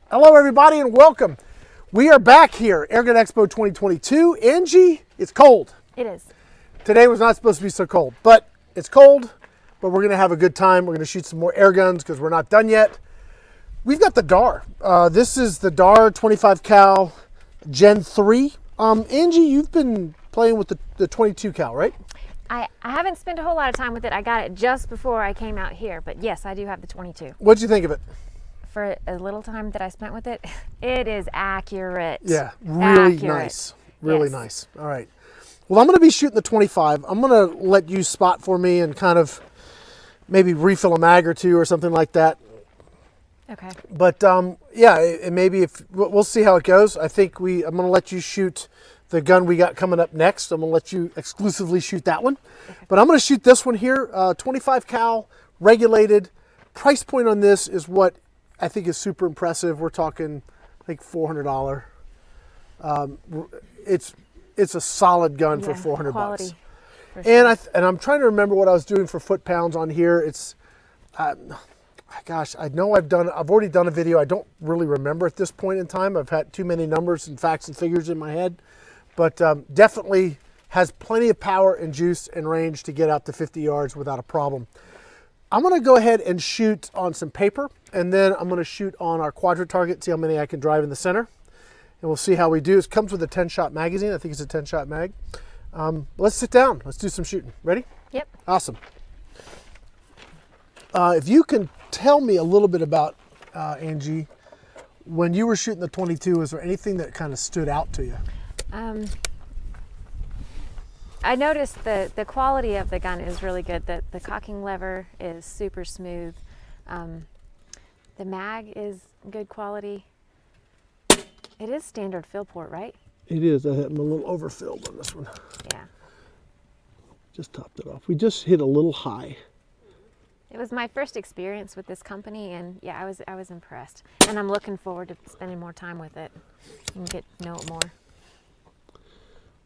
Hello everybody and welcome. We are back here, Airgun Expo 2022. Angie, it's cold. It is. Today was not supposed to be so cold, but it's cold, but we're gonna have a good time. We're gonna shoot some more air guns because we're not done yet. We've got the DAR. This is the DAR 25 cal Gen 3. Angie, you've been playing with the 22 cal, right? I haven't spent a whole lot of time with it. I got it just before I came out here, but yes, I do have the 22. What'd you think of it? For a little time that I spent with it, it is accurate. Yeah, really accurate. Nice. Really nice. All right. Well, I'm going to be shooting the 25. I'm going to let you spot for me and kind of maybe refill a mag or two or something like that. Okay. But yeah, and maybe if we'll see how it goes. I think I'm going to let you shoot the gun we got coming up next. I'm going to let you exclusively shoot that one. Okay. But I'm going to shoot this one here, 25 cal, regulated. Price point on this is what I think is super impressive. We're talking like $400. It's a solid gun for 400 bucks. Sure. And I'm trying to remember what I was doing for foot pounds on here. It's gosh, I know I've already done a video. I don't really remember at this point in time. I've had too many numbers and facts and figures in my head, but definitely has plenty of power and juice and range to get out to 50 yards without a problem. I'm going to go ahead and shoot on some paper, and then I'm going to shoot on our quadra target, see how many I can drive in the center, and we'll see how we do. It comes with a 10-shot magazine. I think it's a 10-shot mag. Let's sit down. Let's do some shooting. Ready? Yep. Awesome. If you can tell me a little bit about, Angie, when you were shooting the 22, is there anything that kind of stood out to you? I noticed the quality of the gun is really good. The cocking lever is super smooth. The mag is good quality. It is standard fill port, right? It is. I'm a little overfilled on this one. Yeah. Just topped it off. We just hit a little high. It was my first experience with this company, and yeah, I was impressed. And I'm looking forward to spending more time with it and get to know it more.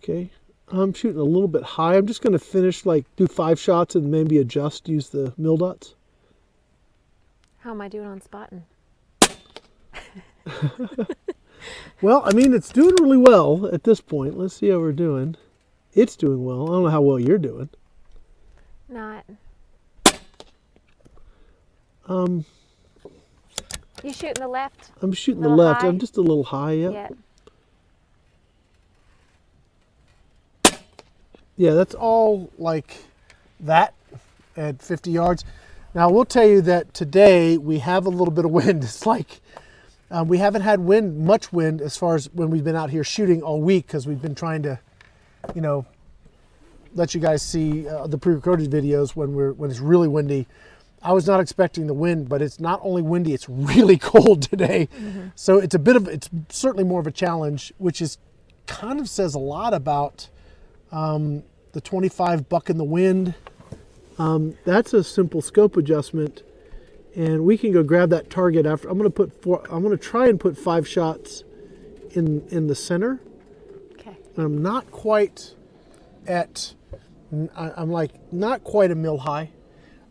Okay. I'm shooting a little bit high. I'm just going to finish, do 5 shots and maybe adjust, use the mil dots. How am I doing on spotting? Well, I mean, it's doing really well at this point. Let's see how we're doing. It's doing well. I don't know how well you're doing. Not. You shooting the left? I'm shooting the left. High? I'm just a little high, yep. Yeah. Yeah, that's all like that at 50 yards. Now, we'll tell you that today we have a little bit of wind. It's like we haven't had much wind as far as when we've been out here shooting all week, because we've been trying to, let you guys see the pre-recorded videos when it's really windy. I was not expecting the wind, but it's not only windy, it's really cold today. Mm-hmm. So it's certainly more of a challenge, which kind of says a lot about the 25 buck in the wind. That's a simple scope adjustment, and we can go grab that target after. I'm going to try and put 5 shots in the center. Okay. I'm not quite at. I'm not quite a mil high.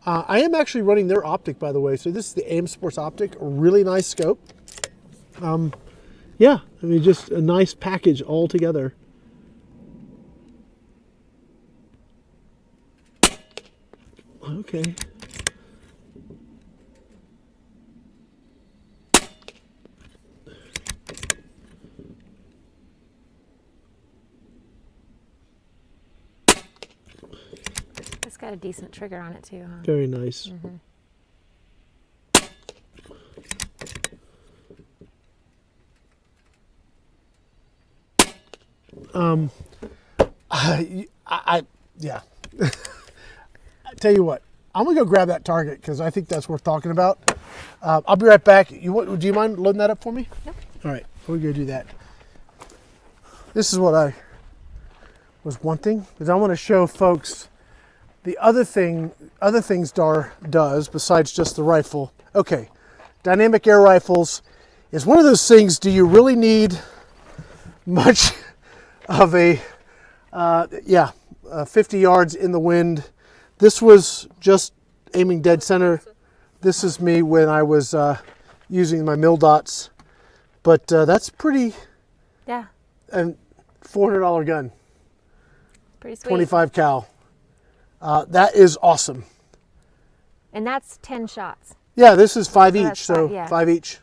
I am actually running their optic, by the way. So this is the AIM Sports optic, a really nice scope. Yeah, I mean, just a nice package all together. Okay. It's got a decent trigger on it too, huh? Very nice. Mm-hmm. Yeah. I tell you what, I'm gonna go grab that target because I think that's worth talking about. I'll be right back. Do you mind loading that up for me? Nope. All right, we're gonna do that. This is what I was wanting, because I want to show folks the other things DAR does besides just the rifle. Okay, dynamic air rifles is one of those things. Do you really need much of a 50 yards in the wind? This was just aiming dead center. This is me when I was using my mil dots. But that's pretty, Yeah, and $400 gun, pretty sweet. 25 cal. That is awesome. And that's 10 shots. Yeah, this is 5 So each, that's so five, yeah. 5 each.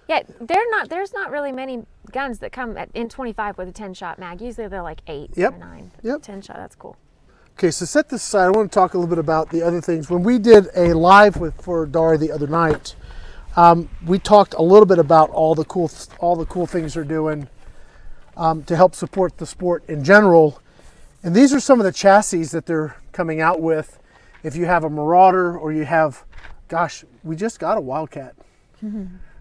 Yeah, there's not really many guns that come in 25 with a 10-shot mag. Usually they're like 8 Yep. or 9. Yep. 10-shot, that's cool. Okay, so set this aside. I want to talk a little bit about the other things. When we did a live for DAR the other night, we talked a little bit about all the cool things they're doing to help support the sport in general. And these are some of the chassis that they're coming out with. If you have a Marauder or you have, gosh, we just got a Wildcat.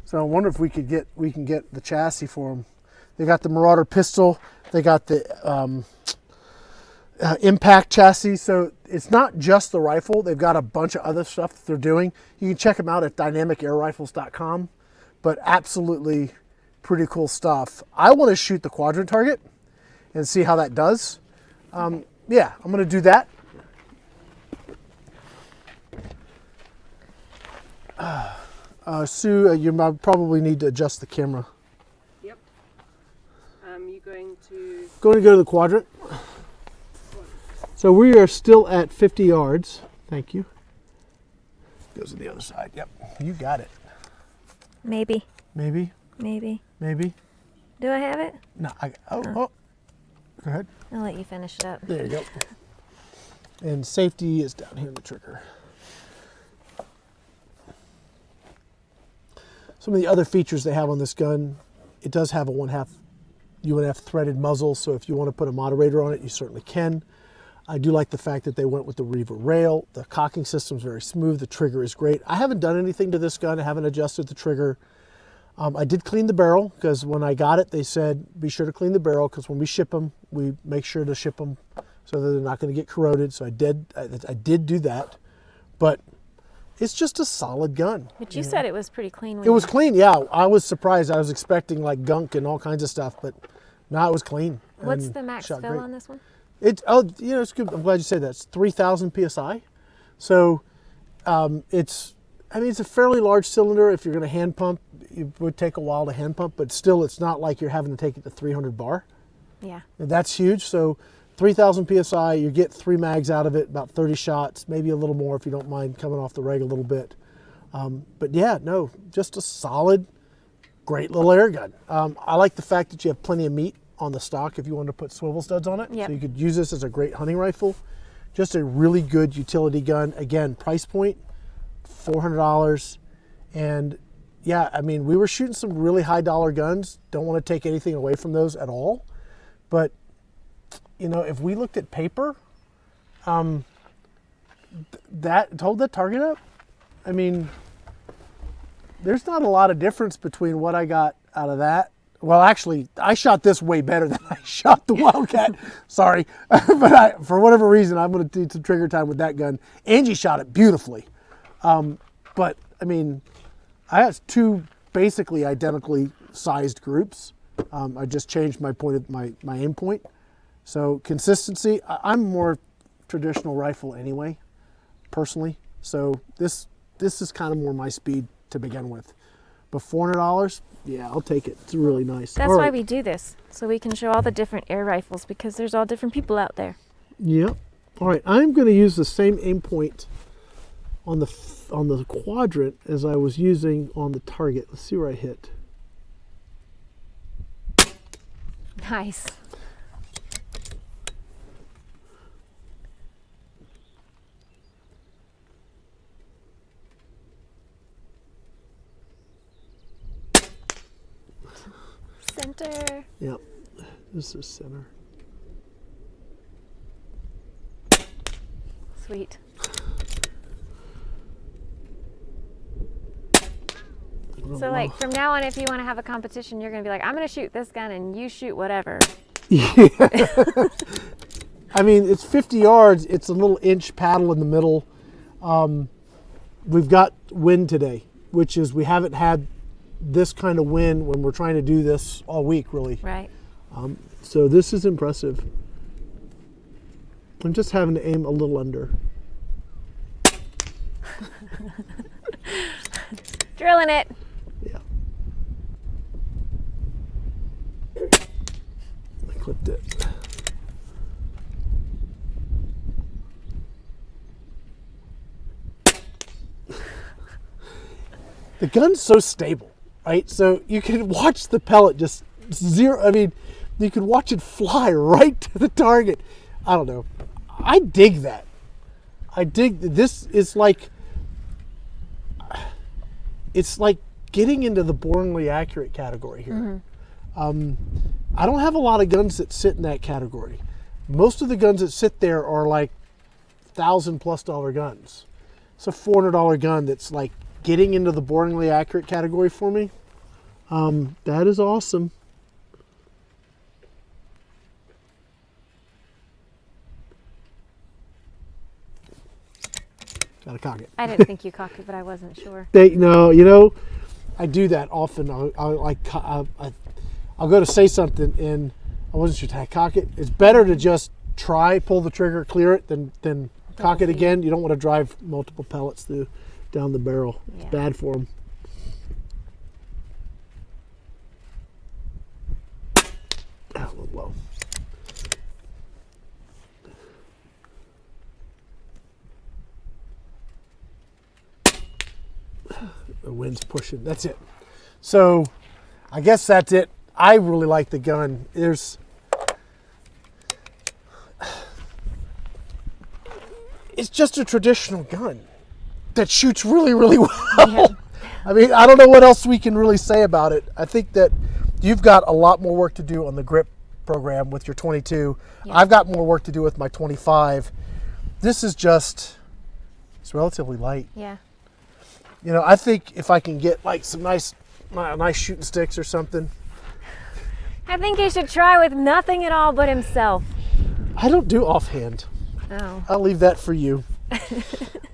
So I wonder if we can get the chassis for them. They got the Marauder pistol. They got the impact chassis. So it's not just the rifle. They've got a bunch of other stuff that they're doing. You can check them out at dynamicairrifles.com. But absolutely pretty cool stuff. I want to shoot the quadrant target and see how that does. Yeah, I'm going to do that. Sue, you might probably need to adjust the camera. Yep. You're going to... Going to go to the quadrant. So we are still at 50 yards. Thank you. Goes to the other side. Yep, you got it. Maybe. Maybe. Maybe. Maybe. Do I have it? No. Oh. Go ahead. I'll let you finish it up. There you go. And safety is down here in the trigger. Some of the other features they have on this gun, it does have a 1/2 UNF threaded muzzle, so if you want to put a moderator on it, you certainly can. I do like the fact that they went with the Reaver rail. The cocking system is very smooth. The trigger is great. I haven't done anything to this gun. I haven't adjusted the trigger. I did clean the barrel because when I got it, they said be sure to clean the barrel because when we ship them, we make sure to ship them so that they're not going to get corroded. So I did do that, but it's just a solid gun. But you said it was pretty clean. It was clean, yeah. I was surprised. I was expecting like gunk and all kinds of stuff, but no, it was clean. What's and the max shot fill great. on this one? It's good. I'm glad you said that. It's 3,000 psi. So it's a fairly large cylinder. If you're going to hand pump, it would take a while to hand pump, but still, it's not like you're having to take it to 300 bar. Yeah. And that's huge. So 3,000 psi, you get 3 mags out of it, about 30 shots, maybe a little more if you don't mind coming off the reg a little bit. But yeah, no, just a solid, great little air gun. I like the fact that you have plenty of meat on the stock if you wanted to put swivel studs on it. Yep. So you could use this as a great hunting rifle. Just a really good utility gun. Again, price point, $400. And yeah, I mean, we were shooting some really high dollar guns. Don't want to take anything away from those at all. But, you know, if we looked at paper, that hold that target up. I mean, there's not a lot of difference between what I got out of that. Well, actually, I shot this way better than I shot the Wildcat. Sorry. But for whatever reason, I'm going to need some trigger time with that gun. Angie shot it beautifully. But, I mean, I have 2 basically identically sized groups. I just changed my aim point. So consistency, I'm more traditional rifle anyway, personally. So this is kind of more my speed to begin with. But $400, yeah, I'll take it. It's really nice. That's why we do this, so we can show all the different air rifles because there's all different people out there. Yep. All right, I'm going to use the same aim point on the quadrant as I was using on the target. Let's see where I hit. Nice. Center. Yep, this is center. Sweet. So like from now on, if you want to have a competition, you're going to be like, I'm going to shoot this gun and you shoot whatever. Yeah. I mean, it's 50 yards. It's a little inch paddle in the middle. We've got wind today, which is we haven't had this kind of wind when we're trying to do this all week, really. Right. So this is impressive. I'm just having to aim a little under. Drilling it. Yeah. clipped it. The gun's so stable, right? So you can watch the pellet just zero. I mean, you can watch it fly right to the target. I don't know. I dig that. I dig this. Is like, it's like getting into the boringly accurate category here. I don't have a lot of guns that sit in that category. Most of the guns that sit there are like $1,000+ guns. It's a $400 gun that's like getting into the boringly accurate category for me. That is awesome. Gotta cock it. I didn't think you cocked it, but I wasn't sure. No, you know, I do that often. I'll go to say something and I wasn't sure. Did I cock it? It's better to just try, pull the trigger, clear it, than cock it again. You don't want to drive multiple pellets down the barrel. It's bad for them. A little low. The wind's pushing. That's it. So I guess that's it. I really like the gun. It's just a traditional gun that shoots really, really well. Yeah. I mean, I don't know what else we can really say about it. I think that you've got a lot more work to do on the grip program with your 22. Yeah. I've got more work to do with my 25. This is just, it's relatively light. Yeah. You know, I think if I can get like some nice shooting sticks or something. I think he should try with nothing at all but himself. I don't do offhand. Oh. I'll leave that for you.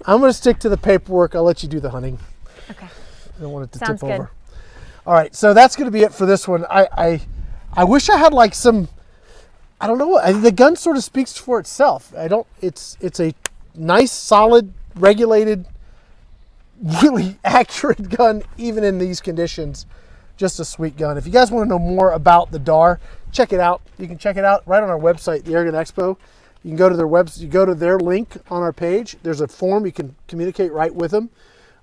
I'm going to stick to the paperwork. I'll let you do the hunting. Okay. I don't want it to Sounds tip good. over. All right, so that's going to be it for this one. I wish I had like some, I don't know, the gun sort of speaks for itself. It's a nice, solid, regulated, really accurate gun, even in these conditions. Just a sweet gun. If you guys want to know more about the DAR, check it out. You can check it out right on our website, the Airgun Expo. You can go to their website. You go to their link on our page. There's a form. You can communicate right with them.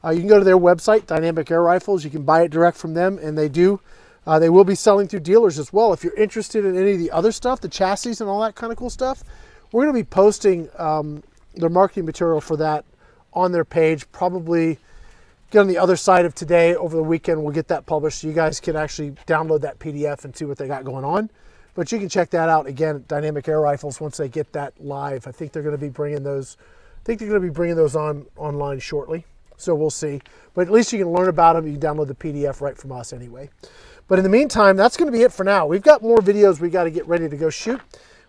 You can go to their website, Dynamic Air Rifles. You can buy it direct from them, and they do. They will be selling through dealers as well. If you're interested in any of the other stuff, the chassis and all that kind of cool stuff, we're going to be posting their marketing material for that on their page. Probably get on the other side of today. Over the weekend, we'll get that published so you guys can actually download that PDF and see what they got going on. But you can check that out again at Dynamic Air Rifles once they get that live. I think they're going to be bringing those. Online shortly. So we'll see. But at least you can learn about them. You can download the PDF right from us anyway. But in the meantime, that's going to be it for now. We've got more videos we got to get ready to go shoot.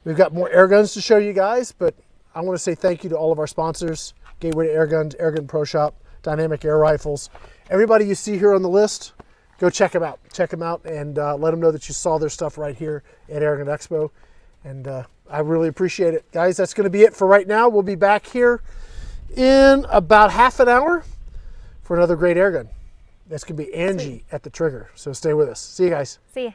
We've got more air guns to show you guys. But I want to say thank you to all of our sponsors: Gateway to Airguns, Airgun Pro Shop, Dynamic Air Rifles. Everybody you see here on the list, go check them out. Check them out and let them know that you saw their stuff right here at Airgun Expo. And I really appreciate it. Guys, that's going to be it for right now. We'll be back here in about half an hour for another great air gun. That's going to be Angie at the trigger. So stay with us. See you guys. See ya.